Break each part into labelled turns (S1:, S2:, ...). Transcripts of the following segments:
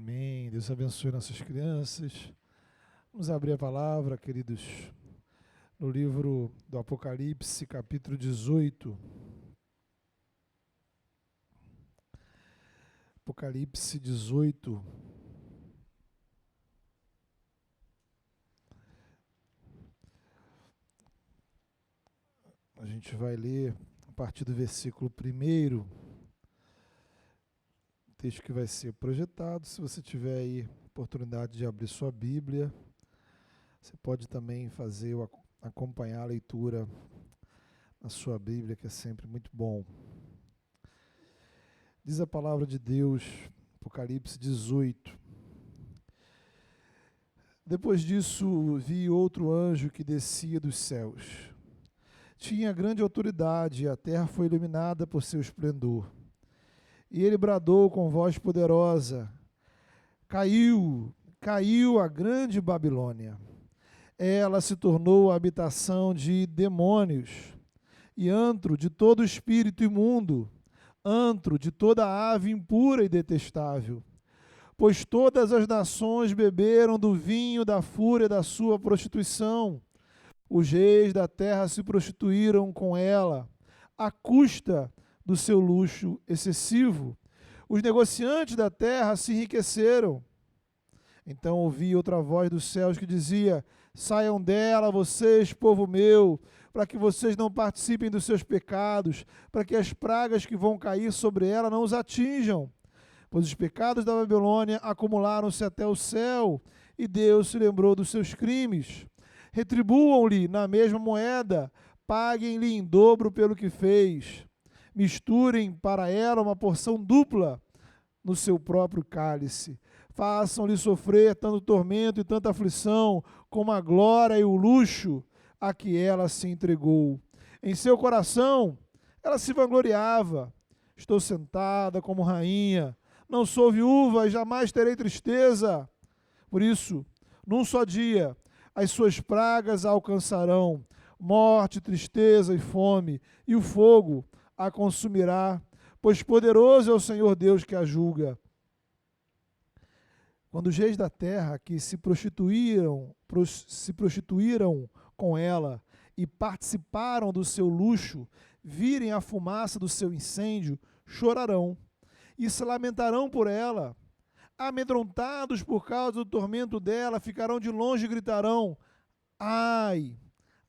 S1: Amém. Deus abençoe nossas crianças. Vamos abrir a palavra, queridos, no livro do Apocalipse, capítulo 18. Apocalipse 18. A gente vai ler a partir do versículo 1º, texto que vai ser projetado. Se você tiver aí oportunidade de abrir sua Bíblia, você pode também acompanhar a leitura na sua Bíblia, que é sempre muito bom. Diz a palavra de Deus, Apocalipse 18. Depois disso, vi outro anjo que descia dos céus. Tinha grande autoridade e a terra foi iluminada por seu esplendor. E ele bradou com voz poderosa: Caiu a grande Babilônia. Ela se tornou a habitação de demônios e antro de todo espírito imundo, antro de toda ave impura e detestável. Pois todas as nações beberam do vinho da fúria da sua prostituição. Os reis da terra se prostituíram com ela, à custa do seu luxo excessivo. Os negociantes da terra se enriqueceram. Então ouvi outra voz dos céus que dizia: Saiam dela, vocês, povo meu, para que vocês não participem dos seus pecados, para que as pragas que vão cair sobre ela não os atinjam. Pois os pecados da Babilônia acumularam-se até o céu, e Deus se lembrou dos seus crimes. Retribuam-lhe na mesma moeda, paguem-lhe em dobro pelo que fez. Misturem para ela uma porção dupla no seu próprio cálice. Façam-lhe sofrer tanto tormento e tanta aflição, como a glória e o luxo a que ela se entregou. Em seu coração, ela se vangloriava: Estou sentada como rainha, não sou viúva e jamais terei tristeza. Por isso, num só dia, as suas pragas a alcançarão, morte, tristeza e fome, e o fogo a consumirá, pois poderoso é o Senhor Deus que a julga. Quando os reis da terra que se prostituíram com ela e participaram do seu luxo, virem a fumaça do seu incêndio, chorarão e se lamentarão por ela. Amedrontados por causa do tormento dela, ficarão de longe e gritarão: Ai,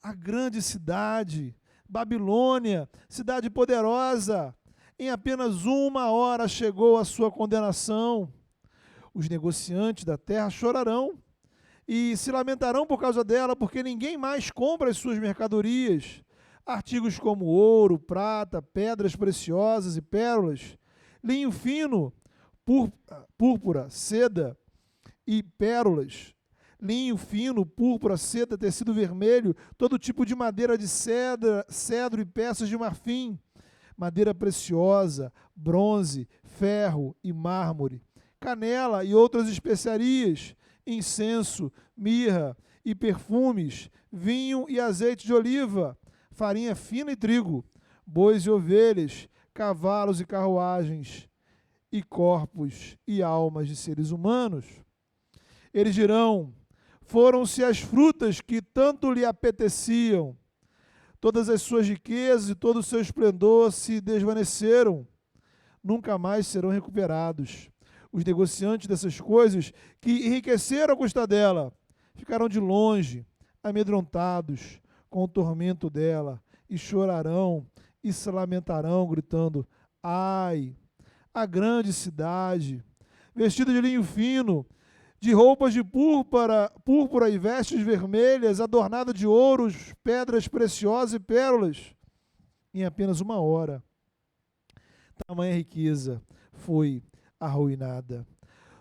S1: a grande cidade, Babilônia, cidade poderosa, em apenas 1 hora chegou a sua condenação. Os negociantes da terra chorarão e se lamentarão por causa dela, porque ninguém mais compra as suas mercadorias. Artigos como ouro, prata, pedras preciosas e pérolas, linho fino, púrpura, seda e pérolas, linho fino, púrpura, seda, tecido vermelho, todo tipo de madeira de cedro e peças de marfim, madeira preciosa, bronze, ferro e mármore, canela e outras especiarias, incenso, mirra e perfumes, vinho e azeite de oliva, farinha fina e trigo, bois e ovelhas, cavalos e carruagens, e corpos e almas de seres humanos. Eles dirão: Foram-se as frutas que tanto lhe apeteciam. Todas as suas riquezas e todo o seu esplendor se desvaneceram. Nunca mais serão recuperados. Os negociantes dessas coisas, que enriqueceram à custa dela, ficarão de longe, amedrontados com o tormento dela, e chorarão e se lamentarão, gritando: Ai, a grande cidade, vestida de linho fino, de roupas de púrpura e vestes vermelhas, adornada de ouros, pedras preciosas e pérolas. Em apenas 1 hora, tamanha riqueza foi arruinada.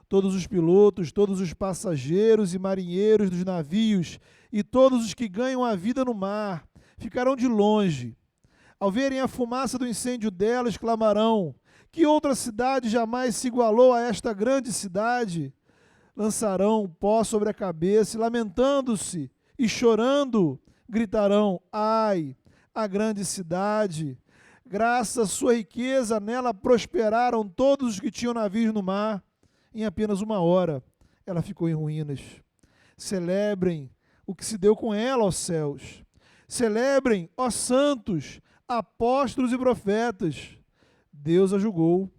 S1: Todos os pilotos, todos os passageiros e marinheiros dos navios e todos os que ganham a vida no mar ficarão de longe. Ao verem a fumaça do incêndio dela, exclamarão: Que outra cidade jamais se igualou a esta grande cidade? Lançarão pó sobre a cabeça e, lamentando-se e chorando, gritarão: Ai, a grande cidade! Graças à sua riqueza, nela prosperaram todos os que tinham navios no mar. Em apenas uma hora, ela ficou em ruínas. Celebrem o que se deu com ela, ó céus. Celebrem, ó santos, apóstolos e profetas. Deus a julgou,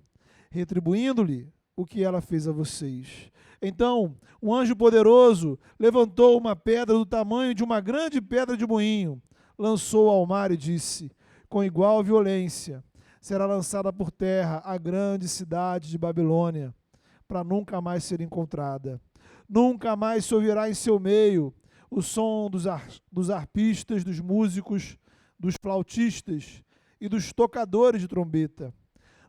S1: retribuindo-lhe o que ela fez a vocês. Então, um anjo poderoso levantou uma pedra do tamanho de uma grande pedra de moinho, lançou ao mar e disse, com igual violência, será lançada por terra a grande cidade de Babilônia, para nunca mais ser encontrada. Nunca mais se ouvirá em seu meio o som dos arpistas, dos músicos, dos flautistas e dos tocadores de trombeta.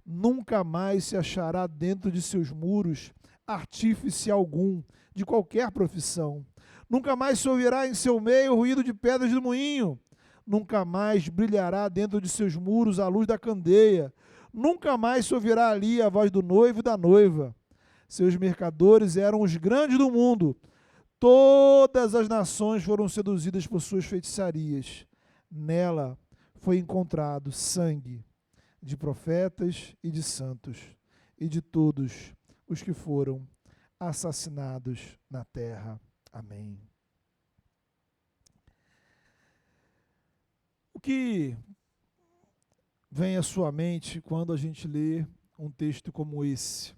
S1: Nunca mais se achará dentro de seus muros artífice algum, de qualquer profissão. Nunca mais se ouvirá em seu meio o ruído de pedras de moinho. Nunca mais brilhará dentro de seus muros a luz da candeia. Nunca mais se ouvirá ali a voz do noivo e da noiva. Seus mercadores eram os grandes do mundo. Todas as nações foram seduzidas por suas feitiçarias. Nela foi encontrado sangue de profetas e de santos, e de todos os que foram assassinados na terra. Amém. O que vem à sua mente quando a gente lê um texto como esse?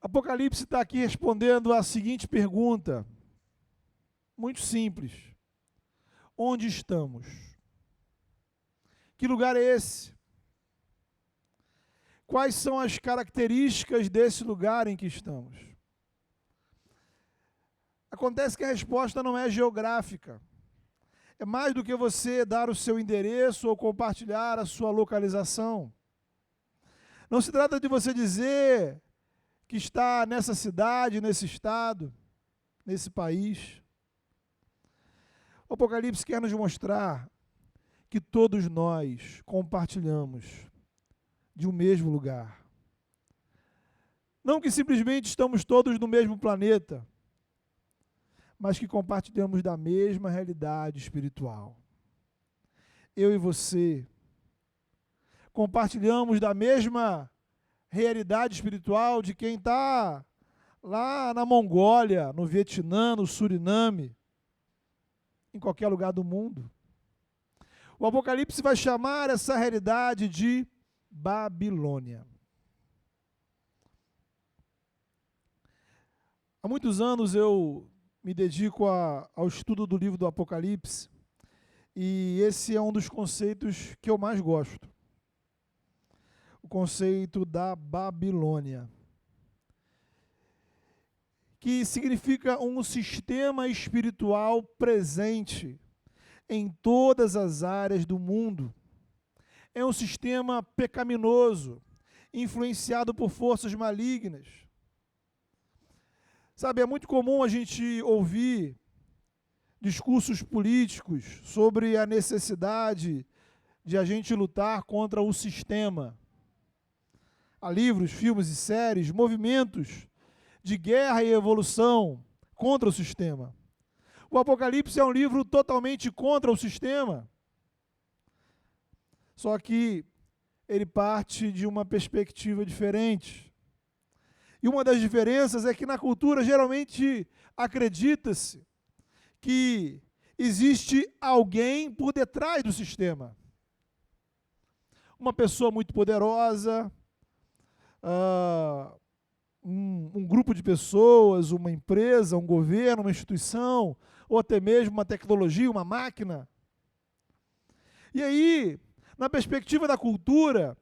S1: Apocalipse está aqui respondendo a seguinte pergunta, muito simples. Onde estamos? Que lugar é esse? Quais são as características desse lugar em que estamos? Acontece que a resposta não é geográfica. É mais do que você dar o seu endereço ou compartilhar a sua localização. Não se trata de você dizer que está nessa cidade, nesse estado, nesse país. O Apocalipse quer nos mostrar que todos nós compartilhamos de um mesmo lugar. Não que simplesmente estamos todos no mesmo planeta, mas que compartilhamos da mesma realidade espiritual. Eu e você compartilhamos da mesma realidade espiritual de quem está lá na Mongólia, no Vietnã, no Suriname, em qualquer lugar do mundo. O Apocalipse vai chamar essa realidade de Babilônia. Há muitos anos eu me dedico ao estudo do livro do Apocalipse e esse é um dos conceitos que eu mais gosto. O conceito da Babilônia, que significa um sistema espiritual presente em todas as áreas do mundo. É um sistema pecaminoso, influenciado por forças malignas. Sabe, é muito comum a gente ouvir discursos políticos sobre a necessidade de a gente lutar contra o sistema. Há livros, filmes e séries, movimentos de guerra e evolução contra o sistema. O Apocalipse é um livro totalmente contra o sistema. Só que ele parte de uma perspectiva diferente. E uma das diferenças é que na cultura geralmente acredita-se que existe alguém por detrás do sistema. Uma pessoa muito poderosa, um grupo de pessoas, uma empresa, um governo, uma instituição, ou até mesmo uma tecnologia, uma máquina. E aí, na perspectiva da cultura,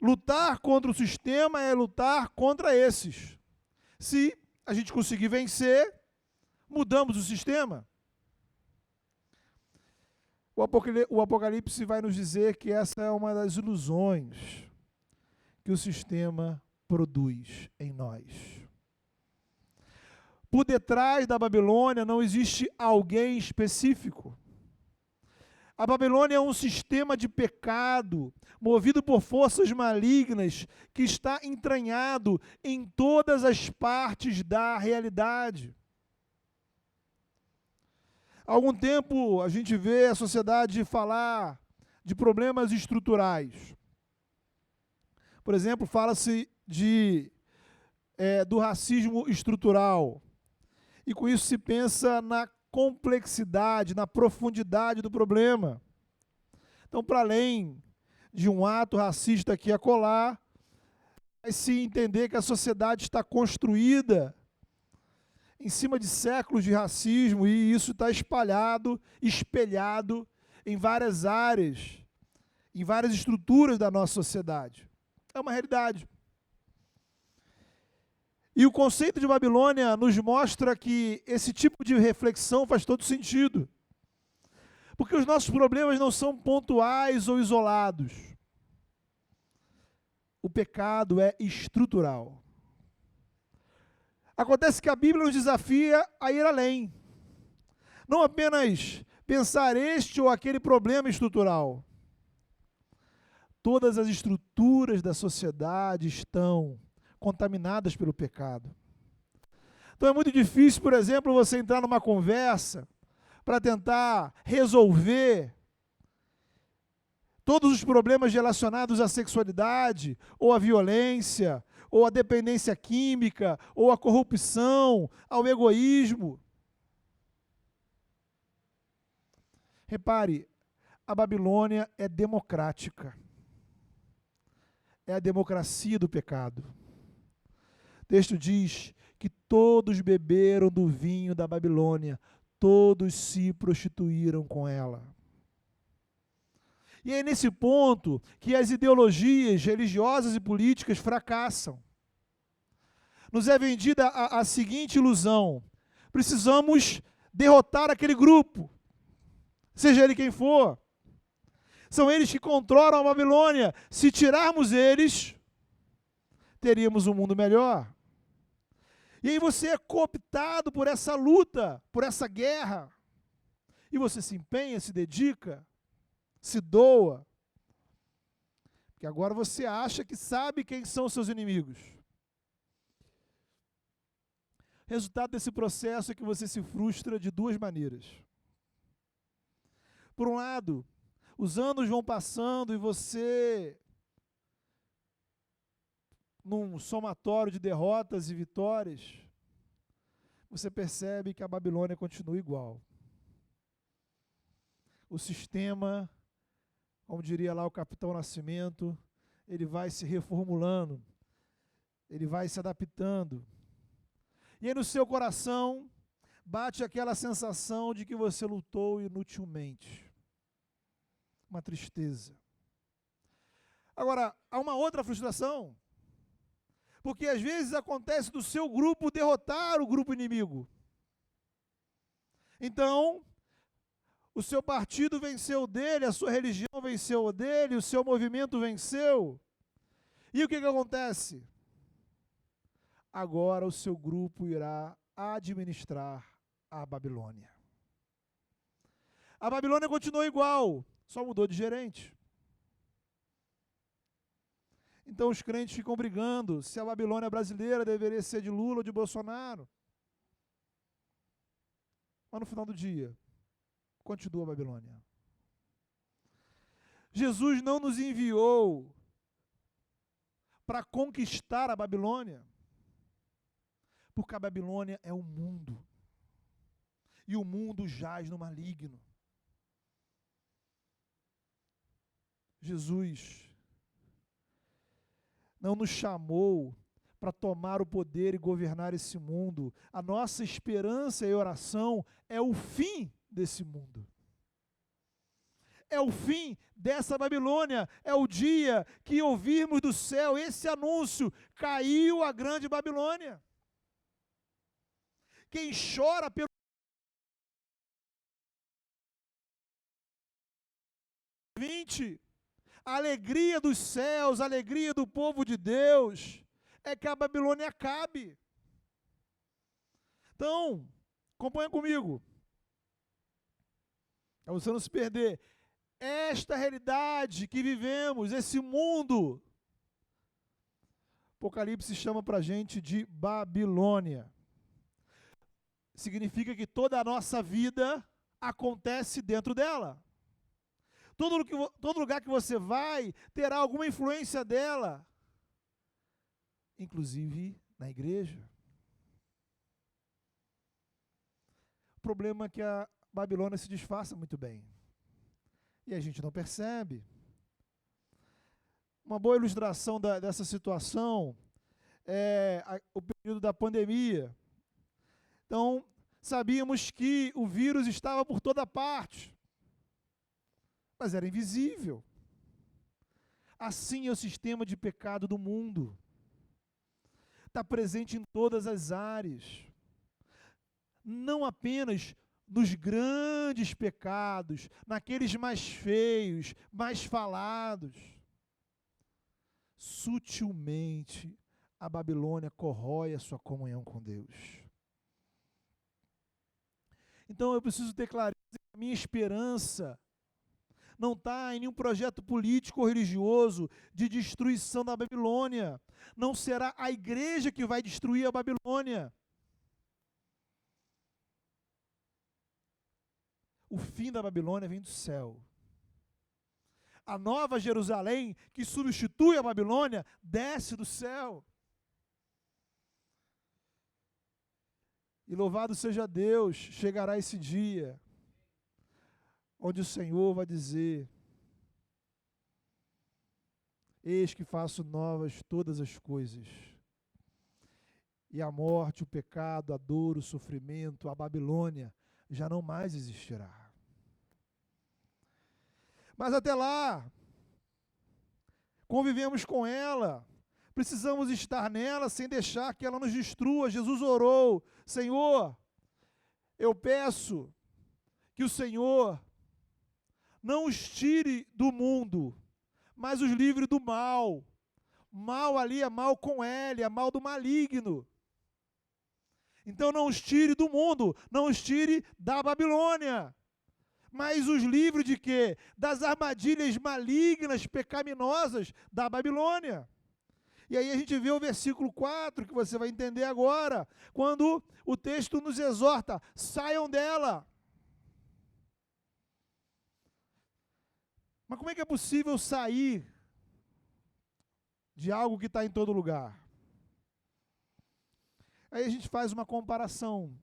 S1: lutar contra o sistema é lutar contra esses. Se a gente conseguir vencer, mudamos o sistema. O Apocalipse vai nos dizer que essa é uma das ilusões que o sistema produz em nós. Por detrás da Babilônia não existe alguém específico. A Babilônia é um sistema de pecado, movido por forças malignas, que está entranhado em todas as partes da realidade. Há algum tempo a gente vê a sociedade falar de problemas estruturais. Por exemplo, fala-se do racismo estrutural. E com isso se pensa na complexidade, na profundidade do problema. Então, para além de um ato racista aqui e acolá, vai se entender que a sociedade está construída em cima de séculos de racismo e isso está espalhado, espelhado em várias áreas, em várias estruturas da nossa sociedade. É uma realidade. E o conceito de Babilônia nos mostra que esse tipo de reflexão faz todo sentido. Porque os nossos problemas não são pontuais ou isolados. O pecado é estrutural. Acontece que a Bíblia nos desafia a ir além. Não apenas pensar este ou aquele problema estrutural. Todas as estruturas da sociedade estão contaminadas pelo pecado. Então é muito difícil, por exemplo, você entrar numa conversa para tentar resolver todos os problemas relacionados à sexualidade, ou à violência, ou à dependência química, ou à corrupção, ao egoísmo. Repare, a Babilônia é democrática. É a democracia do pecado. O texto diz que todos beberam do vinho da Babilônia, todos se prostituíram com ela. E é nesse ponto que as ideologias religiosas e políticas fracassam. Nos é vendida a seguinte ilusão: precisamos derrotar aquele grupo, seja ele quem for. São eles que controlam a Babilônia. Se tirarmos eles, teríamos um mundo melhor. E aí você é cooptado por essa luta, por essa guerra. E você se empenha, se dedica, se doa. Porque agora você acha que sabe quem são os seus inimigos. Resultado desse processo é que você se frustra de duas maneiras. Por um lado, os anos vão passando e você, num somatório de derrotas e vitórias, você percebe que a Babilônia continua igual. O sistema, como diria lá o Capitão Nascimento, ele vai se reformulando, ele vai se adaptando. E aí no seu coração bate aquela sensação de que você lutou inutilmente. Uma tristeza. Agora, há uma outra frustração, porque às vezes acontece do seu grupo derrotar o grupo inimigo. Então, o seu partido venceu o dele, a sua religião venceu o dele, o seu movimento venceu. E o que acontece? Agora o seu grupo irá administrar a Babilônia. A Babilônia continua igual, só mudou de gerente. Então os crentes ficam brigando se a Babilônia brasileira deveria ser de Lula ou de Bolsonaro. Mas no final do dia, continua a Babilônia. Jesus não nos enviou para conquistar a Babilônia, porque a Babilônia é o mundo. E o mundo jaz no maligno. Jesus não nos chamou para tomar o poder e governar esse mundo. A nossa esperança e oração é o fim desse mundo. É o fim dessa Babilônia. É o dia que ouvirmos do céu esse anúncio: caiu a grande Babilônia. Quem chora pelo a alegria dos céus, a alegria do povo de Deus, é que a Babilônia acabe. Então, acompanha comigo, para você não se perder. Esta realidade que vivemos, esse mundo, Apocalipse chama para a gente de Babilônia. Significa que toda a nossa vida acontece dentro dela. Todo lugar que você vai terá alguma influência dela. inclusive na igreja. O problema é que a Babilônia se disfarça muito bem. E a gente não percebe. Uma boa ilustração dessa situação é o período da pandemia. Então, sabíamos que o vírus estava por toda parte, mas era invisível. Assim é o sistema de pecado do mundo. Está presente em todas as áreas. Não apenas nos grandes pecados, naqueles mais feios, mais falados. Sutilmente, a Babilônia corrói a sua comunhão com Deus. Então eu preciso ter clareza que a minha esperança não está em nenhum projeto político ou religioso de destruição da Babilônia. Não será a igreja que vai destruir a Babilônia. O fim da Babilônia vem do céu. A nova Jerusalém, que substitui a Babilônia, desce do céu. E louvado seja Deus, chegará esse dia, onde o Senhor vai dizer: eis que faço novas todas as coisas. E a morte, o pecado, a dor, o sofrimento, a Babilônia já não mais existirá. Mas até lá, convivemos com ela, precisamos estar nela sem deixar que ela nos destrua. Jesus orou: Senhor, eu peço que o Senhor não os tire do mundo, mas os livre do mal. Mal ali é mal com L, é mal do maligno. Então não os tire do mundo, não os tire da Babilônia, mas os livre de quê? Das armadilhas malignas, pecaminosas da Babilônia. E aí a gente vê o versículo 4, que você vai entender agora, quando o texto nos exorta: saiam dela. Mas como é que é possível sair de algo que está em todo lugar? Aí a gente faz uma comparação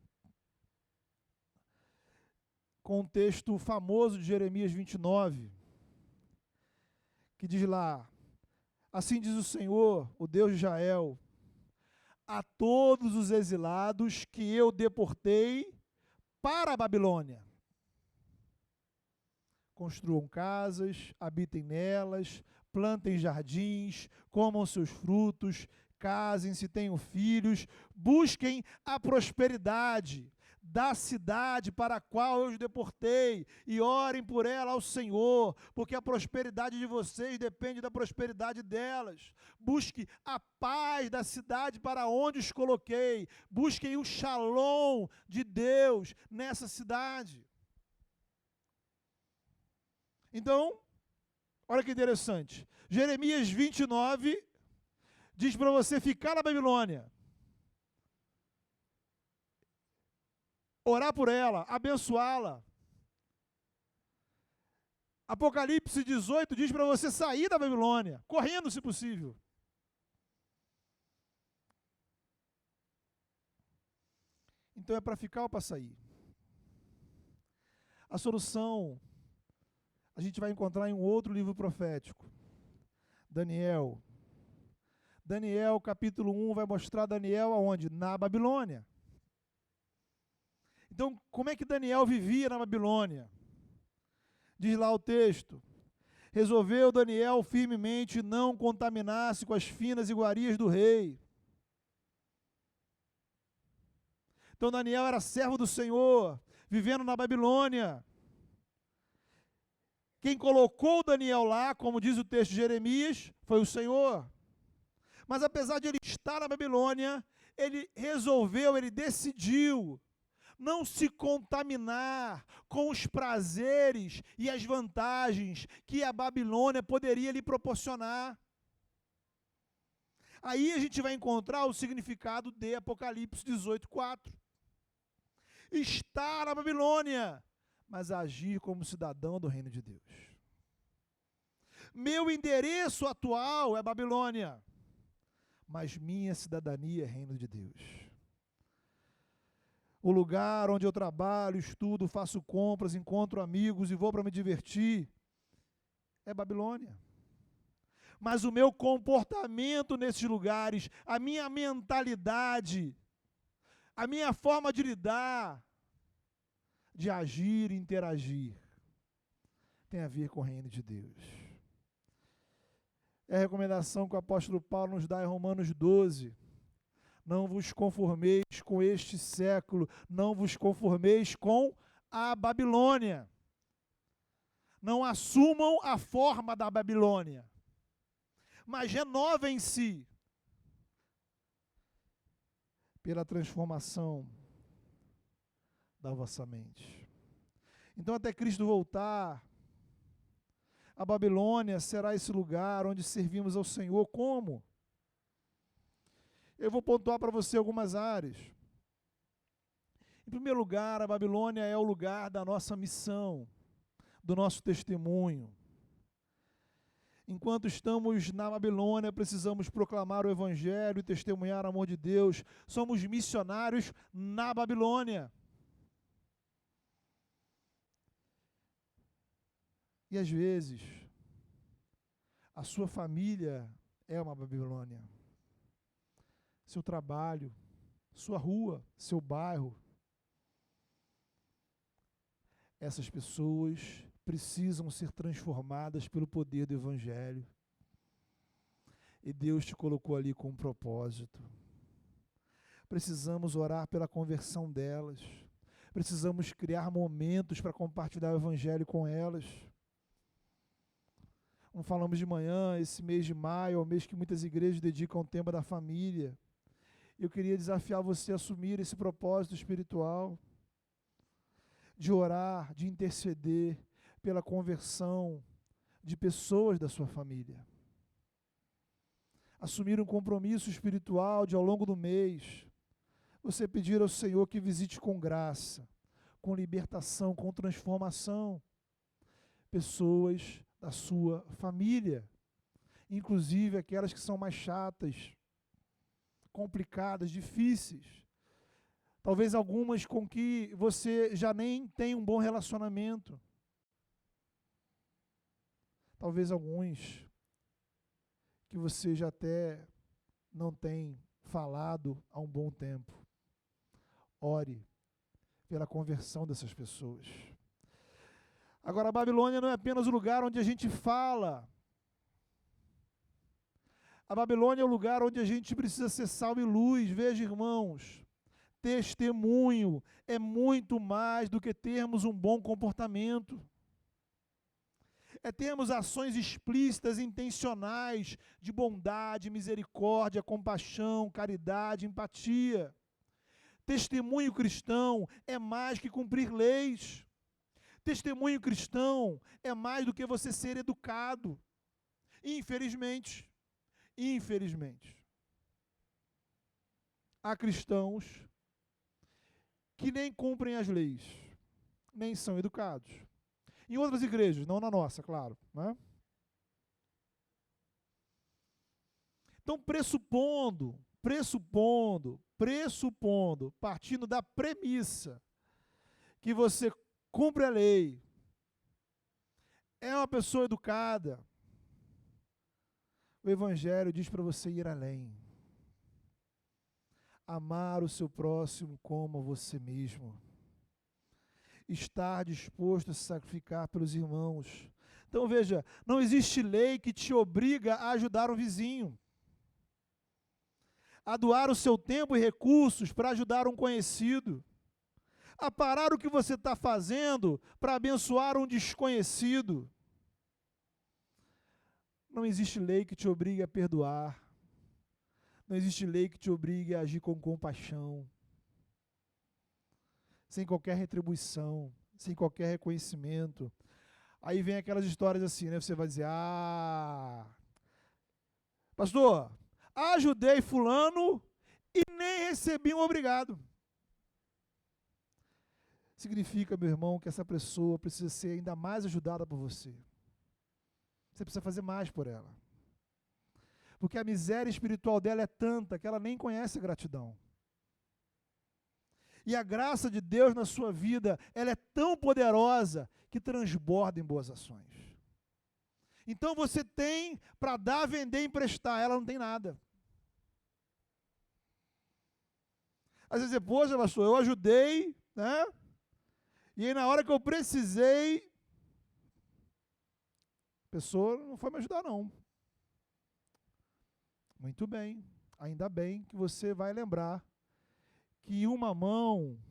S1: com o texto famoso de Jeremias 29, que diz lá: assim diz o Senhor, o Deus de Israel, a todos os exilados que eu deportei para a Babilônia. Construam casas, habitem nelas, plantem jardins, comam seus frutos, casem-se, tenham filhos, busquem a prosperidade da cidade para a qual eu os deportei e orem por ela ao Senhor, porque a prosperidade de vocês depende da prosperidade delas. Busque a paz da cidade para onde os coloquei. Busquem o shalom de Deus nessa cidade. Então, olha que interessante. Jeremias 29 diz para você ficar na Babilônia, orar por ela, abençoá-la. Apocalipse 18 diz para você sair da Babilônia, correndo se possível. Então é para ficar ou para sair? A solução a gente vai encontrar em um outro livro profético, Daniel. Daniel capítulo 1 vai mostrar Daniel aonde? Na Babilônia. Então, como é que Daniel vivia na Babilônia? Diz lá o texto: resolveu Daniel firmemente não contaminar-se com as finas iguarias do rei. Então Daniel era servo do Senhor, vivendo na Babilônia. Quem colocou Daniel lá, como diz o texto de Jeremias, foi o Senhor. Mas apesar de ele estar na Babilônia, ele resolveu, ele decidiu não se contaminar com os prazeres e as vantagens que a Babilônia poderia lhe proporcionar. Aí a gente vai encontrar o significado de Apocalipse 18:4. Estar na Babilônia, mas agir como cidadão do reino de Deus. Meu endereço atual é Babilônia, mas minha cidadania é reino de Deus. O lugar onde eu trabalho, estudo, faço compras, encontro amigos e vou para me divertir é Babilônia. Mas o meu comportamento nesses lugares, a minha mentalidade, a minha forma de lidar, de agir e interagir, tem a ver com o reino de Deus. É a recomendação que o apóstolo Paulo nos dá em Romanos 12. Não vos conformeis com este século, não vos conformeis com a Babilônia. Não assumam a forma da Babilônia, mas renovem-se pela transformação da vossa mente. Então, até Cristo voltar, a Babilônia será esse lugar onde servimos ao Senhor. Como? Eu vou pontuar para você algumas áreas. Em primeiro lugar, a Babilônia é o lugar da nossa missão, do nosso testemunho. Enquanto estamos na Babilônia, precisamos proclamar o Evangelho e testemunhar o amor de Deus. Somos missionários na Babilônia. E às vezes, a sua família é uma Babilônia. Seu trabalho, sua rua, seu bairro. Essas pessoas precisam ser transformadas pelo poder do Evangelho. E Deus te colocou ali com um propósito. Precisamos orar pela conversão delas. Precisamos criar momentos para compartilhar o Evangelho com elas. Como falamos de manhã, esse mês de maio é o mês que muitas igrejas dedicam ao tema da família. Eu queria desafiar você a assumir esse propósito espiritual, de orar, de interceder pela conversão de pessoas da sua família. Assumir um compromisso espiritual de, ao longo do mês, você pedir ao Senhor que visite com graça, com libertação, com transformação, pessoas da sua família, inclusive aquelas que são mais chatas, complicadas, difíceis. Talvez algumas com que você já nem tem um bom relacionamento. Talvez alguns que você já até não tem falado há um bom tempo. Ore pela conversão dessas pessoas. Agora, a Babilônia não é apenas o lugar onde a gente fala. A Babilônia é o lugar onde a gente precisa ser sal e luz. Veja, irmãos, testemunho é muito mais do que termos um bom comportamento. É termos ações explícitas, intencionais, de bondade, misericórdia, compaixão, caridade, empatia. Testemunho cristão é mais que cumprir leis. Testemunho cristão é mais do que você ser educado. Infelizmente, há cristãos que nem cumprem as leis, nem são educados. Em outras igrejas, não na nossa, claro, né? Então, partindo da premissa que você cumpre a lei, é uma pessoa educada, o Evangelho diz para você ir além. Amar o seu próximo como a você mesmo. Estar disposto a se sacrificar pelos irmãos. Então veja, não existe lei que te obriga a ajudar o vizinho, a doar o seu tempo e recursos para ajudar um conhecido, a parar o que você está fazendo para abençoar um desconhecido. Não existe lei que te obrigue a perdoar. Não existe lei que te obrigue a agir com compaixão, sem qualquer retribuição, sem qualquer reconhecimento. Aí vem aquelas histórias assim, né? Você vai dizer, pastor, ajudei fulano e nem recebi um obrigado. Significa, meu irmão, que essa pessoa precisa ser ainda mais ajudada por você. Você precisa fazer mais por ela. Porque a miséria espiritual dela é tanta que ela nem conhece a gratidão. E a graça de Deus na sua vida, ela é tão poderosa que transborda em boas ações. Então você tem para dar, vender e emprestar, ela não tem nada. Às vezes, poxa, pastor, eu ajudei, né? E aí na hora que eu precisei, a pessoa não foi me ajudar não. Muito bem, ainda bem que você vai lembrar que uma mão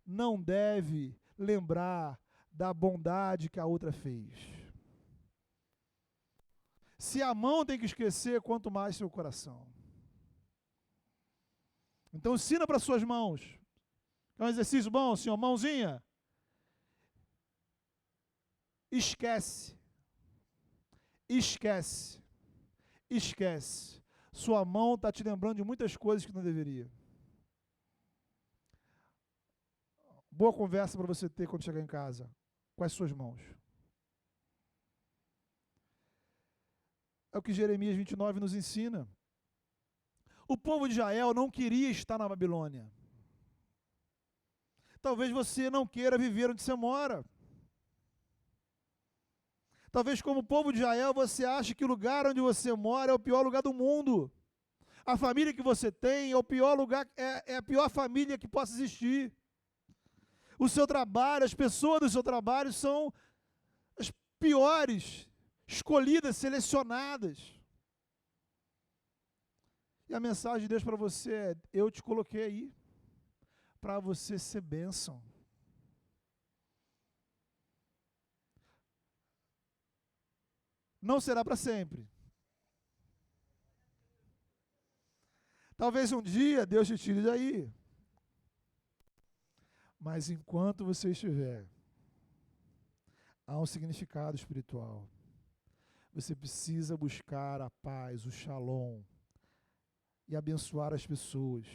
S1: não deve lembrar da bondade que a outra fez. Se a mão tem que esquecer, quanto mais seu coração. Então ensina para suas mãos. É um exercício bom, senhor. Mãozinha. Esquece. Esquece. Esquece. Sua mão está te lembrando de muitas coisas que não deveria. Boa conversa para você ter quando chegar em casa. Com as suas mãos. É o que Jeremias 29 nos ensina. O povo de Israel não queria estar na Babilônia. Talvez você não queira viver onde você mora. Talvez como o povo de Israel você ache que o lugar onde você mora é o pior lugar do mundo. A família que você tem é o pior lugar, é a pior família que possa existir. O seu trabalho, as pessoas do seu trabalho são as piores, escolhidas, selecionadas. E a mensagem de Deus para você é: eu te coloquei aí para você ser bênção. Não será para sempre. Talvez um dia Deus te tire daí. Mas enquanto você estiver, há um significado espiritual. Você precisa buscar a paz, o shalom, e abençoar as pessoas.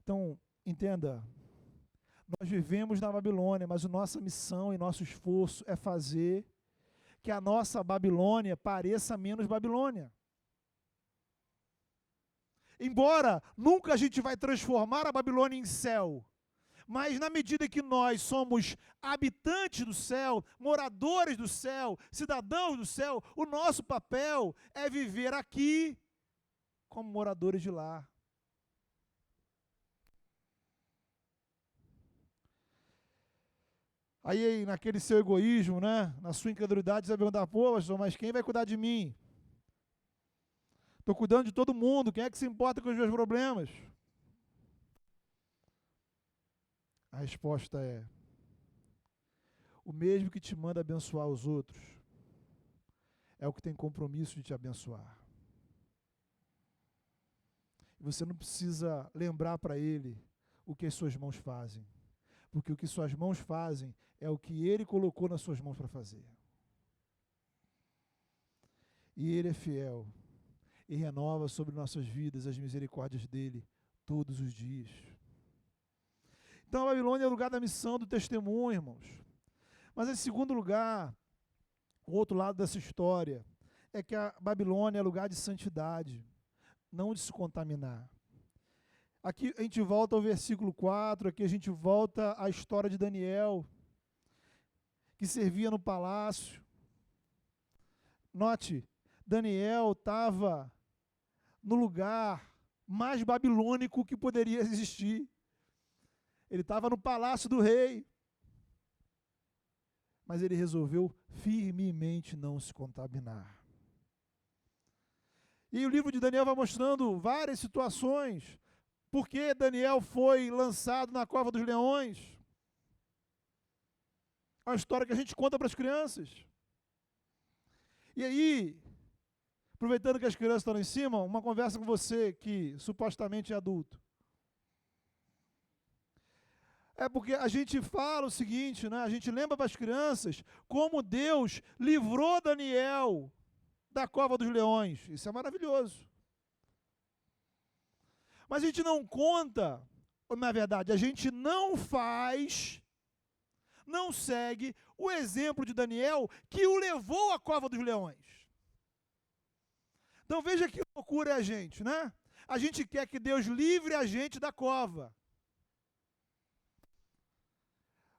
S1: Então, entenda, nós vivemos na Babilônia, mas a nossa missão e nosso esforço é fazer que a nossa Babilônia pareça menos Babilônia. Embora nunca a gente vai transformar a Babilônia em céu, mas na medida que nós somos habitantes do céu, moradores do céu, cidadãos do céu, o nosso papel é viver aqui como moradores de lá. Aí, naquele seu egoísmo, né, na sua incredulidade, você vai perguntar: pô, pastor, mas quem vai cuidar de mim? Estou cuidando de todo mundo, quem é que se importa com os meus problemas? A resposta é: o mesmo que te manda abençoar os outros é o que tem compromisso de te abençoar. E você não precisa lembrar para ele o que as suas mãos fazem, porque o que suas mãos fazem é o que ele colocou nas suas mãos para fazer. E ele é fiel e renova sobre nossas vidas as misericórdias dele todos os dias. Então a Babilônia é o lugar da missão, do testemunho, irmãos. Mas em segundo lugar, o outro lado dessa história é que a Babilônia é lugar de santidade, não de se contaminar. Aqui a gente volta ao versículo 4, aqui a gente volta à história de Daniel, que servia no palácio. Note, Daniel estava no lugar mais babilônico que poderia existir. Ele estava no palácio do rei. Mas ele resolveu firmemente não se contaminar. E o livro de Daniel vai mostrando várias situações. Por que Daniel foi lançado na cova dos leões? É uma história que a gente conta para as crianças. E aí, aproveitando que as crianças estão lá em cima, uma conversa com você que supostamente é adulto. É porque a gente fala o seguinte, né? A gente lembra para as crianças como Deus livrou Daniel da cova dos leões. Isso é maravilhoso. Mas a gente não conta, ou, na verdade, a gente não faz, não segue o exemplo de Daniel que o levou à cova dos leões. Então veja que loucura é a gente, né? A gente quer que Deus livre a gente da cova.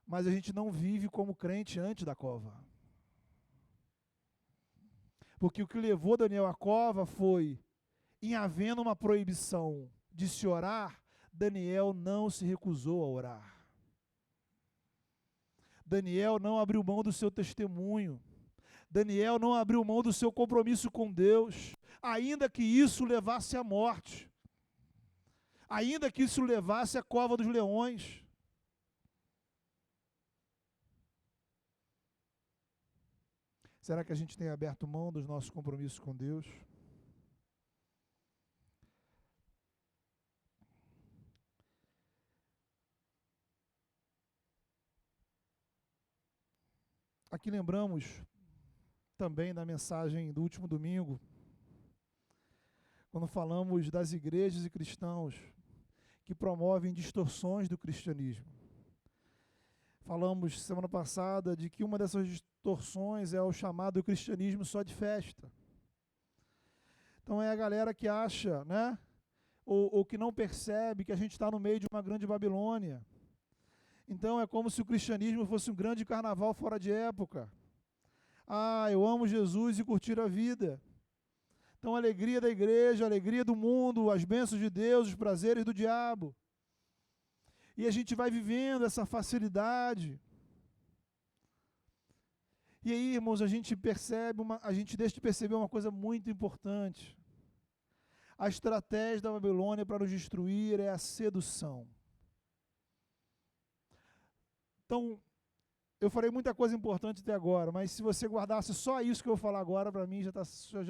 S1: Mas a gente não vive como crente antes da cova. Porque o que levou Daniel à cova foi, em havendo uma proibição de se orar, Daniel não se recusou a orar. Daniel não abriu mão do seu testemunho. Daniel não abriu mão do seu compromisso com Deus, ainda que isso levasse à morte. Ainda que isso levasse à cova dos leões. Será que a gente tem aberto mão dos nossos compromissos com Deus? Aqui lembramos também da mensagem do último domingo, quando falamos das igrejas e cristãos que promovem distorções do cristianismo. Falamos semana passada de que uma dessas distorções é o chamado cristianismo só de festa. Então é a galera que acha, né, ou que não percebe que a gente está no meio de uma grande Babilônia. Então é como se o cristianismo fosse um grande carnaval fora de época. Ah, eu amo Jesus e curtir a vida. Então a alegria da igreja, a alegria do mundo, as bênçãos de Deus, os prazeres do diabo. E a gente vai vivendo essa facilidade. E aí, irmãos, a gente deixa de perceber uma coisa muito importante. A estratégia da Babilônia para nos destruir é a sedução. Então, eu falei muita coisa importante até agora, mas se você guardasse só isso que eu vou falar agora, para mim já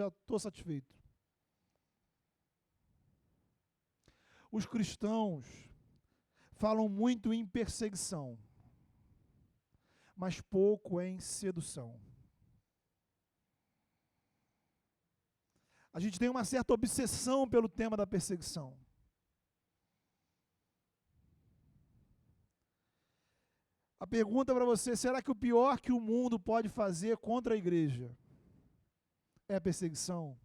S1: estou satisfeito. Os cristãos falam muito em perseguição, mas pouco em sedução. A gente tem uma certa obsessão pelo tema da perseguição. A pergunta para você, será que o pior que o mundo pode fazer contra a igreja é a perseguição?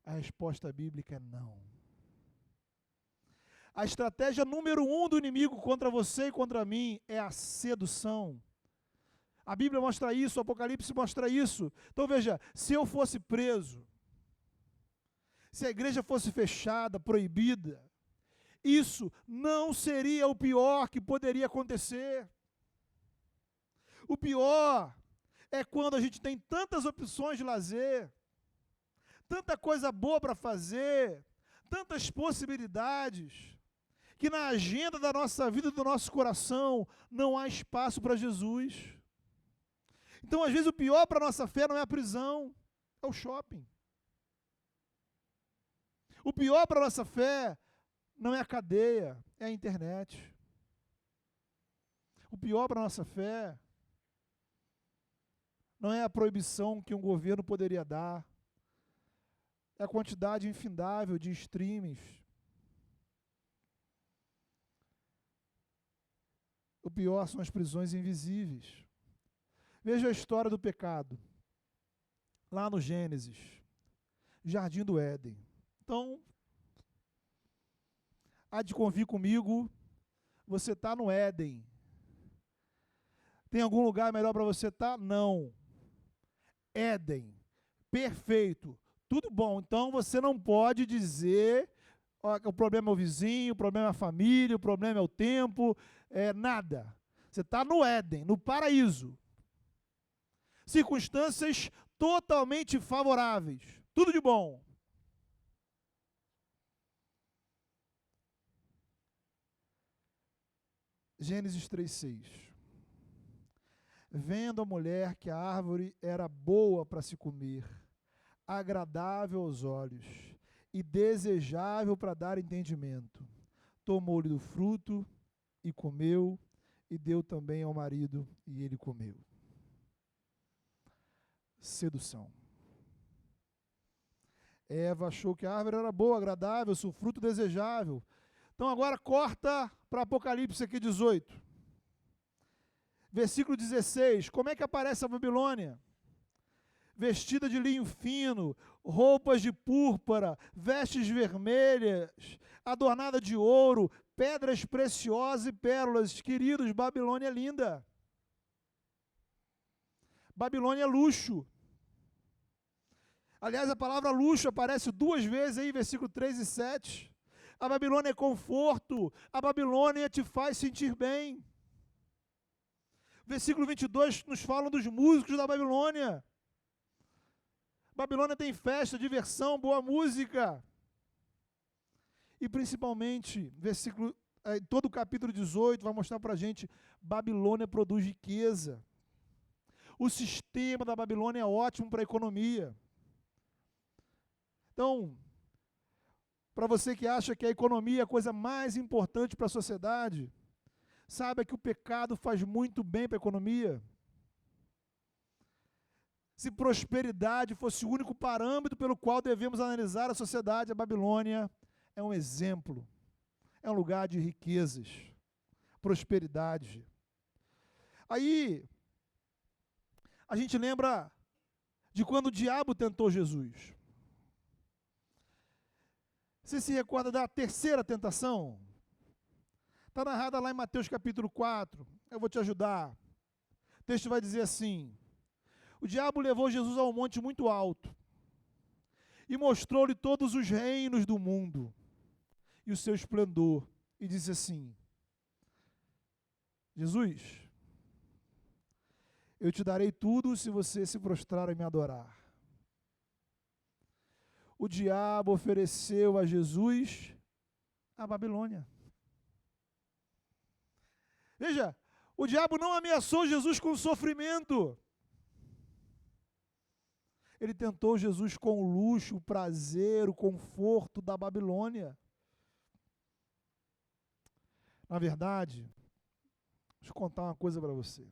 S1: A resposta bíblica é não. A estratégia número 1 do inimigo contra você e contra mim é a sedução. A Bíblia mostra isso, o Apocalipse mostra isso. Então veja, se eu fosse preso, se a igreja fosse fechada, proibida, isso não seria o pior que poderia acontecer. O pior é quando a gente tem tantas opções de lazer, tanta coisa boa para fazer, tantas possibilidades, que na agenda da nossa vida, do nosso coração, não há espaço para Jesus. Então, às vezes, o pior para a nossa fé não é a prisão, é o shopping. O pior para a nossa fé não é a cadeia, é a internet. O pior para a nossa fé não é a proibição que um governo poderia dar, é a quantidade infindável de streams. O pior são as prisões invisíveis. Veja a história do pecado, lá no Gênesis, Jardim do Éden. Então, há de convir comigo, você está no Éden. Tem algum lugar melhor para você estar? Não. Éden, perfeito, tudo bom. Então você não pode dizer, ó, que o problema é o vizinho, o problema é a família, o problema é o tempo, nada. Você está no Éden, no paraíso. Circunstâncias totalmente favoráveis, tudo de bom. Gênesis 3:6. Vendo a mulher que a árvore era boa para se comer, agradável aos olhos e desejável para dar entendimento, tomou-lhe do fruto e comeu, e deu também ao marido, e ele comeu. Sedução. Eva achou que a árvore era boa, agradável, seu fruto desejável. Então agora corta para Apocalipse aqui 18. Versículo 16. Como é que aparece a Babilônia? vestida de linho fino, roupas de púrpura, vestes vermelhas, adornada de ouro, pedras preciosas e pérolas. Queridos, Babilônia é linda. Babilônia é luxo. Aliás, a palavra luxo aparece 2 vezes aí, versículo 3 e 7. A Babilônia é conforto, a Babilônia te faz sentir bem. Versículo 22 nos fala dos músicos da Babilônia. Babilônia tem festa, diversão, boa música. E principalmente, todo o capítulo 18 vai mostrar para a gente, Babilônia produz riqueza. O sistema da Babilônia é ótimo para a economia. Então, para você que acha que a economia é a coisa mais importante para a sociedade, saiba que o pecado faz muito bem para a economia. Se prosperidade fosse o único parâmetro pelo qual devemos analisar a sociedade, a Babilônia é um exemplo, é um lugar de riquezas, prosperidade. Aí, a gente lembra de quando o diabo tentou Jesus. Você se recorda da terceira tentação? Está narrada lá em Mateus capítulo 4. Eu vou te ajudar. O texto vai dizer assim: o diabo levou Jesus a um monte muito alto e mostrou-lhe todos os reinos do mundo e o seu esplendor. E disse assim: Jesus, eu te darei tudo se você se prostrar e me adorar. O diabo ofereceu a Jesus a Babilônia. Veja, o diabo não ameaçou Jesus com sofrimento. Ele tentou Jesus com o luxo, o prazer, o conforto da Babilônia. Na verdade, deixa eu contar uma coisa para você.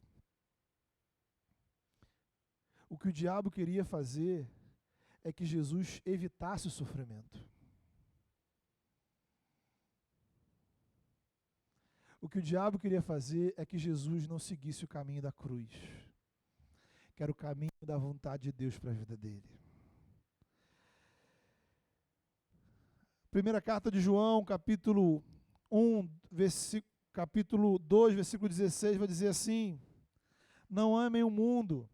S1: O que o diabo queria fazer é que Jesus evitasse o sofrimento. O que o diabo queria fazer é que Jesus não seguisse o caminho da cruz, que era o caminho da vontade de Deus para a vida dele. Primeira carta de João, capítulo 2, versículo 16, vai dizer assim: não amem o mundo,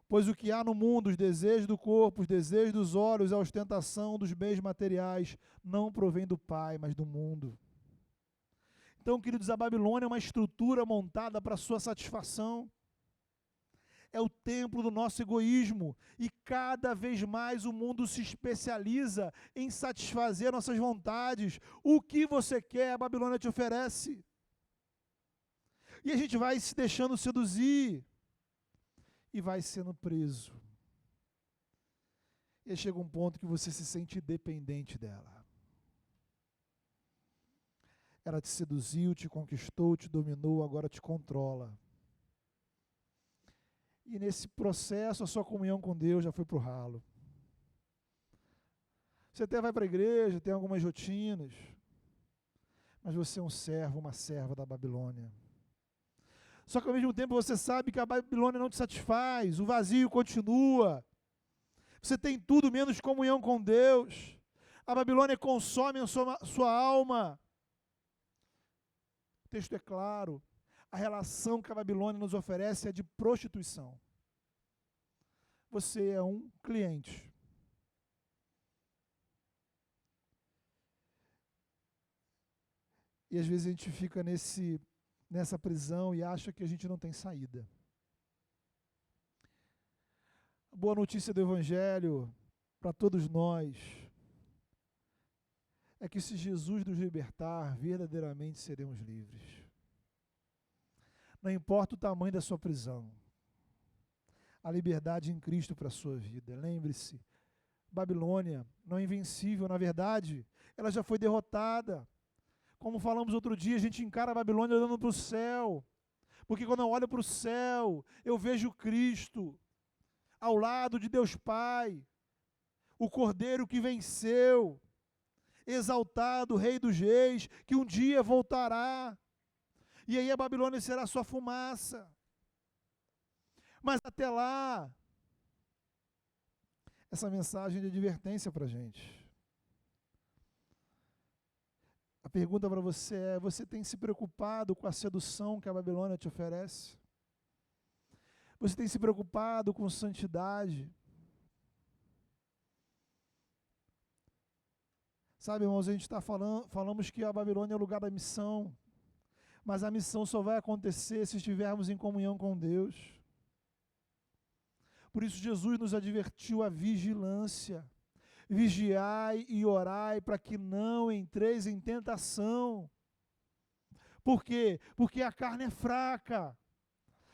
S1: pois o que há no mundo, os desejos do corpo, os desejos dos olhos, a ostentação dos bens materiais, não provém do Pai, mas do mundo. Então, queridos, a Babilônia é uma estrutura montada para a sua satisfação. É o templo do nosso egoísmo. E cada vez mais o mundo se especializa em satisfazer nossas vontades. O que você quer, a Babilônia te oferece. E a gente vai se deixando seduzir. E vai sendo preso. E aí chega um ponto que você se sente dependente dela. Ela te seduziu, te conquistou, te dominou, agora te controla. E nesse processo a sua comunhão com Deus já foi para o ralo. Você até vai para a igreja, tem algumas rotinas, mas você é um servo, uma serva da Babilônia. Só que ao mesmo tempo você sabe que a Babilônia não te satisfaz, o vazio continua. Você tem tudo menos comunhão com Deus. A Babilônia consome a sua alma. O texto é claro. A relação que a Babilônia nos oferece é de prostituição. Você é um cliente. E às vezes a gente fica nessa prisão e acha que a gente não tem saída. A boa notícia do Evangelho para todos nós é que se Jesus nos libertar, verdadeiramente seremos livres. Não importa o tamanho da sua prisão, a liberdade em Cristo para a sua vida. Lembre-se, Babilônia não é invencível, na verdade, ela já foi derrotada. Como falamos outro dia, a gente encara a Babilônia olhando para o céu, porque quando eu olho para o céu, eu vejo Cristo ao lado de Deus Pai, o Cordeiro que venceu, exaltado, Rei dos Reis, que um dia voltará. E aí a Babilônia será sua fumaça. Mas até lá, essa mensagem de advertência para a gente. A pergunta para você é: você tem se preocupado com a sedução que a Babilônia te oferece? Você tem se preocupado com santidade? Sabe, irmãos, a gente falamos que a Babilônia é o lugar da missão, mas a missão só vai acontecer se estivermos em comunhão com Deus. Por isso Jesus nos advertiu a vigilância. Vigiai e orai para que não entreis em tentação. Por quê? Porque a carne é fraca.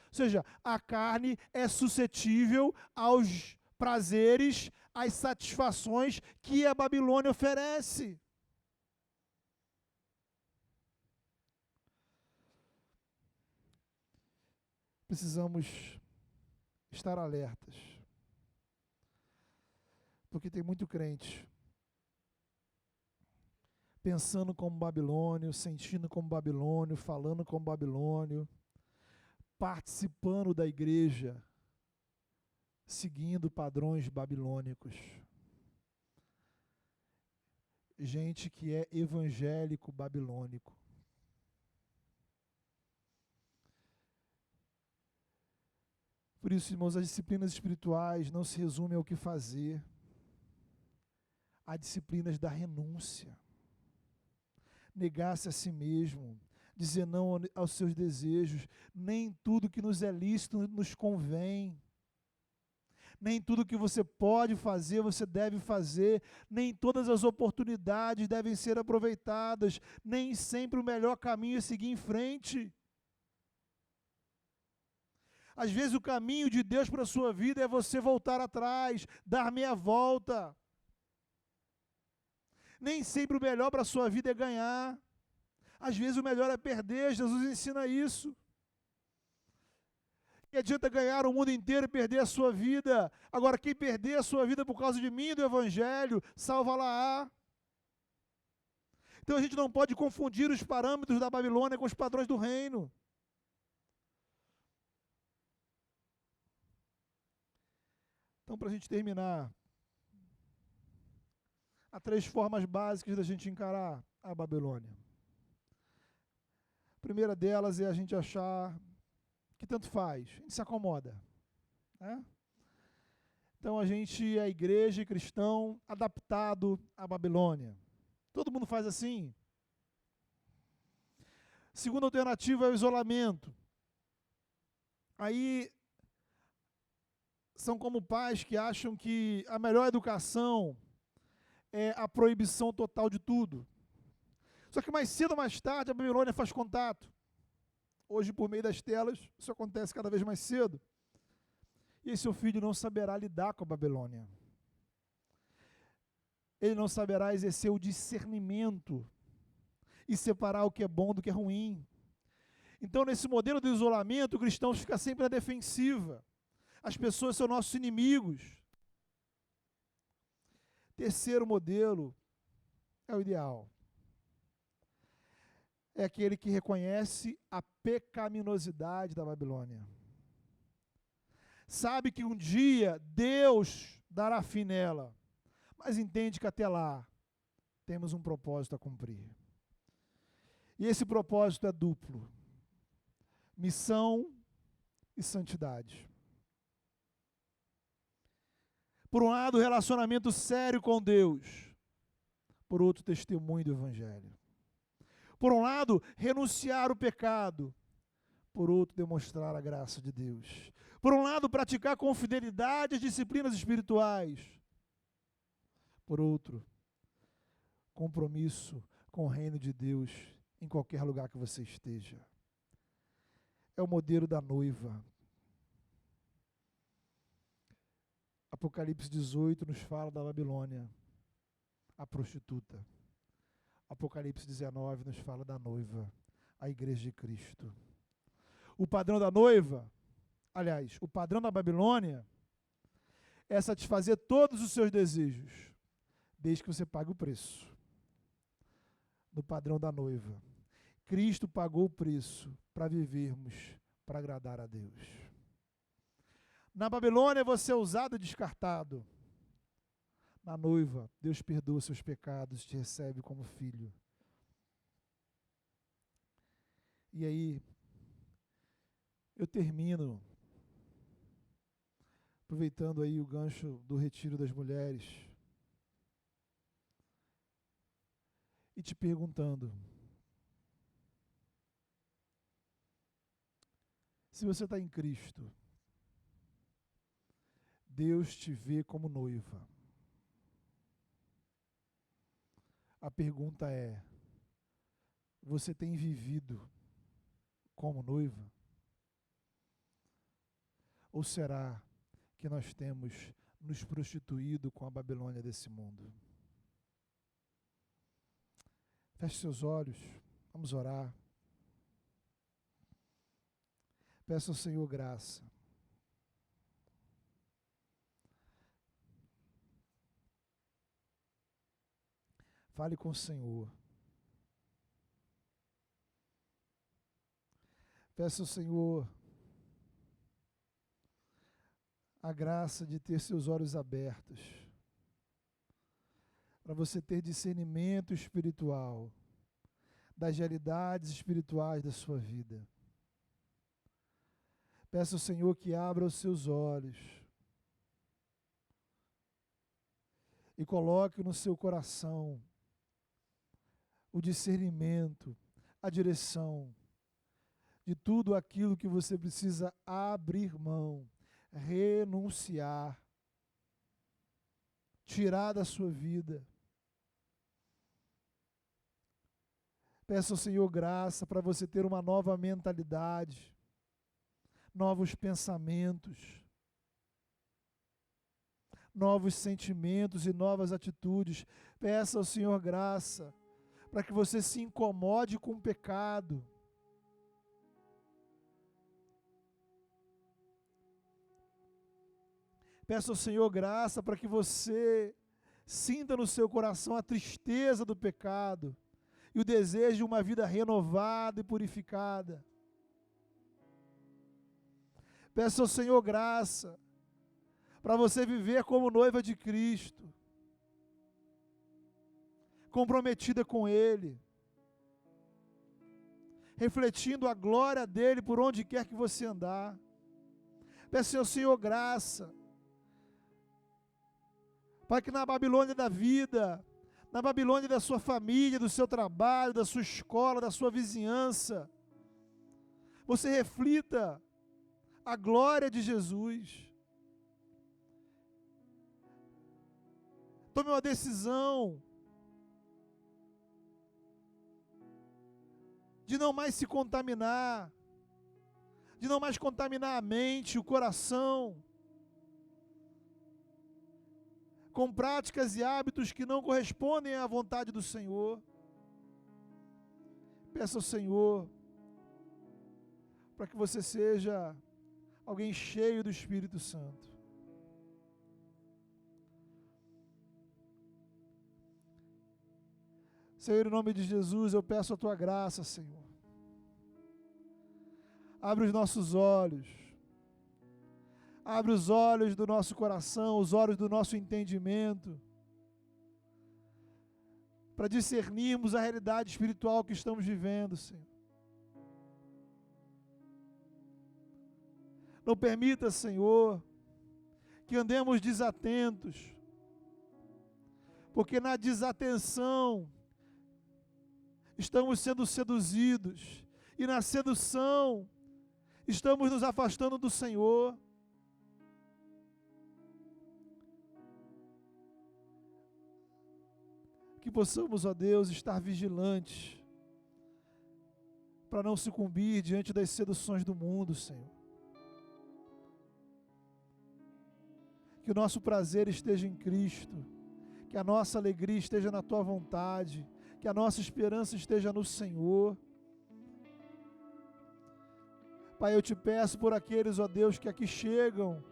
S1: Ou seja, a carne é suscetível aos prazeres, às satisfações que a Babilônia oferece. Precisamos estar alertas, porque tem muito crente pensando como babilônio, sentindo como babilônio, falando como babilônio, participando da igreja, seguindo padrões babilônicos. Gente que é evangélico babilônico. Por isso, irmãos, as disciplinas espirituais não se resumem ao que fazer. Há disciplinas da renúncia. Negar-se a si mesmo, dizer não aos seus desejos. Nem tudo que nos é lícito nos convém. Nem tudo que você pode fazer, você deve fazer. Nem todas as oportunidades devem ser aproveitadas. Nem sempre o melhor caminho é seguir em frente. Às vezes o caminho de Deus para a sua vida é você voltar atrás, dar meia volta. Nem sempre o melhor para a sua vida é ganhar. Às vezes o melhor é perder, Jesus ensina isso. Que adianta ganhar o mundo inteiro e perder a sua vida? Agora, quem perder a sua vida por causa de mim e do Evangelho, salva-la-á. Então a gente não pode confundir os parâmetros da Babilônia com os padrões do reino. Então, para a gente terminar, há 3 formas básicas da gente encarar a Babilônia. A primeira delas é a gente achar que tanto faz, a gente se acomoda, né? Então a gente é igreja cristão adaptado à Babilônia. Todo mundo faz assim. Segunda alternativa é o isolamento. Aí são como pais que acham que a melhor educação é a proibição total de tudo. Só que mais cedo ou mais tarde a Babilônia faz contato. Hoje, por meio das telas, isso acontece cada vez mais cedo. E aí seu filho não saberá lidar com a Babilônia. Ele não saberá exercer o discernimento e separar o que é bom do que é ruim. Então, nesse modelo de isolamento, o cristão fica sempre na defensiva. As pessoas são nossos inimigos. Terceiro modelo é o ideal. É aquele que reconhece a pecaminosidade da Babilônia. Sabe que um dia Deus dará fim nela, mas entende que até lá temos um propósito a cumprir. E esse propósito é duplo: missão e santidade. Por um lado, relacionamento sério com Deus. Por outro, testemunho do Evangelho. Por um lado, renunciar o pecado. Por outro, demonstrar a graça de Deus. Por um lado, praticar com fidelidade as disciplinas espirituais. Por outro, compromisso com o reino de Deus em qualquer lugar que você esteja. É o modelo da noiva. Apocalipse 18 nos fala da Babilônia, a prostituta. Apocalipse 19 nos fala da noiva, a igreja de Cristo. O padrão da noiva, aliás, o padrão da Babilônia é satisfazer todos os seus desejos, desde que você pague o preço. No padrão da noiva, Cristo pagou o preço para vivermos, para agradar a Deus. Na Babilônia você é usado e descartado. na noiva, Deus perdoa seus pecados e te recebe como filho. E aí, eu termino, aproveitando aí o gancho do retiro das mulheres, e te perguntando, se você está em Cristo, Deus te vê como noiva. A pergunta é, você tem vivido como noiva? Ou será que nós temos nos prostituído com a Babilônia desse mundo? Feche seus olhos, vamos orar. Peça ao Senhor graça. Fale com o Senhor. Peça ao Senhor a graça de ter seus olhos abertos, para você ter discernimento espiritual das realidades espirituais da sua vida. Peça ao Senhor que abra os seus olhos e coloque no seu coração o discernimento, a direção de tudo aquilo que você precisa abrir mão, renunciar, tirar da sua vida. Peça ao Senhor graça para você ter uma nova mentalidade, novos pensamentos, novos sentimentos e novas atitudes. Peça ao Senhor graça para que você se incomode com o pecado. Peça ao Senhor graça para que você sinta no seu coração a tristeza do pecado e o desejo de uma vida renovada e purificada. Peça ao Senhor graça para você viver como noiva de Cristo, comprometida com Ele, refletindo a glória dEle por onde quer que você andar. Peça ao Senhor graça para que na Babilônia da vida, na Babilônia da sua família, do seu trabalho, da sua escola, da sua vizinhança, você reflita a glória de Jesus. Tome uma decisão de não mais se contaminar, de não mais contaminar a mente, o coração, com práticas e hábitos que não correspondem à vontade do Senhor. Peça ao Senhor para que você seja alguém cheio do Espírito Santo. Senhor, em nome de Jesus, eu peço a Tua graça, Senhor. Abre os nossos olhos. Abre os olhos do nosso coração, os olhos do nosso entendimento, para discernirmos a realidade espiritual que estamos vivendo, Senhor. Não permita, Senhor, que andemos desatentos, porque na desatenção estamos sendo seduzidos, e na sedução estamos nos afastando do Senhor. Que possamos, ó Deus, estar vigilantes para não sucumbir diante das seduções do mundo, Senhor. Que o nosso prazer esteja em Cristo, que a nossa alegria esteja na Tua vontade, que a nossa esperança esteja no Senhor. Pai, eu te peço por aqueles, ó Deus, que aqui chegam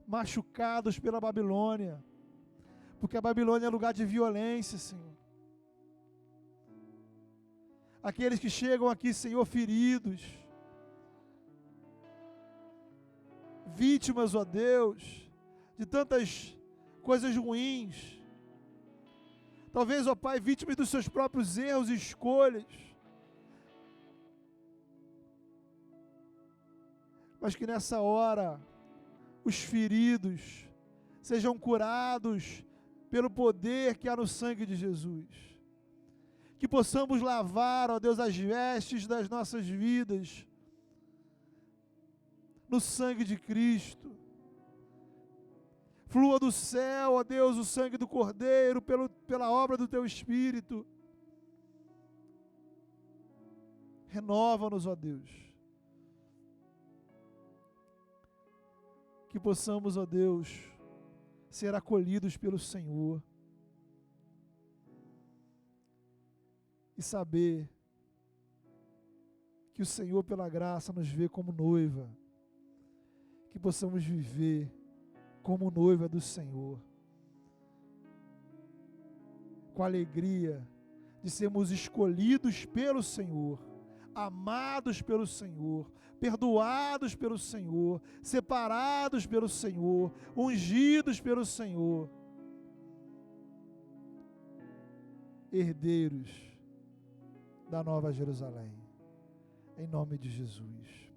S1: machucados pela Babilônia, porque a Babilônia é lugar de violência, Senhor. Aqueles que chegam aqui, Senhor, feridos, vítimas, ó Deus, de tantas coisas ruins. Talvez, ó Pai, vítima dos seus próprios erros e escolhas. Mas que nessa hora, os feridos sejam curados pelo poder que há no sangue de Jesus. Que possamos lavar, ó Deus, as vestes das nossas vidas no sangue de Cristo. Flua do céu, ó Deus, o sangue do Cordeiro, pela obra do Teu Espírito. Renova-nos, ó Deus. Que possamos, ó Deus, ser acolhidos pelo Senhor. E saber que o Senhor, pela graça, nos vê como noiva. Que possamos viver como noiva do Senhor, com a alegria de sermos escolhidos pelo Senhor, amados pelo Senhor, perdoados pelo Senhor, separados pelo Senhor, ungidos pelo Senhor, herdeiros da Nova Jerusalém, em nome de Jesus.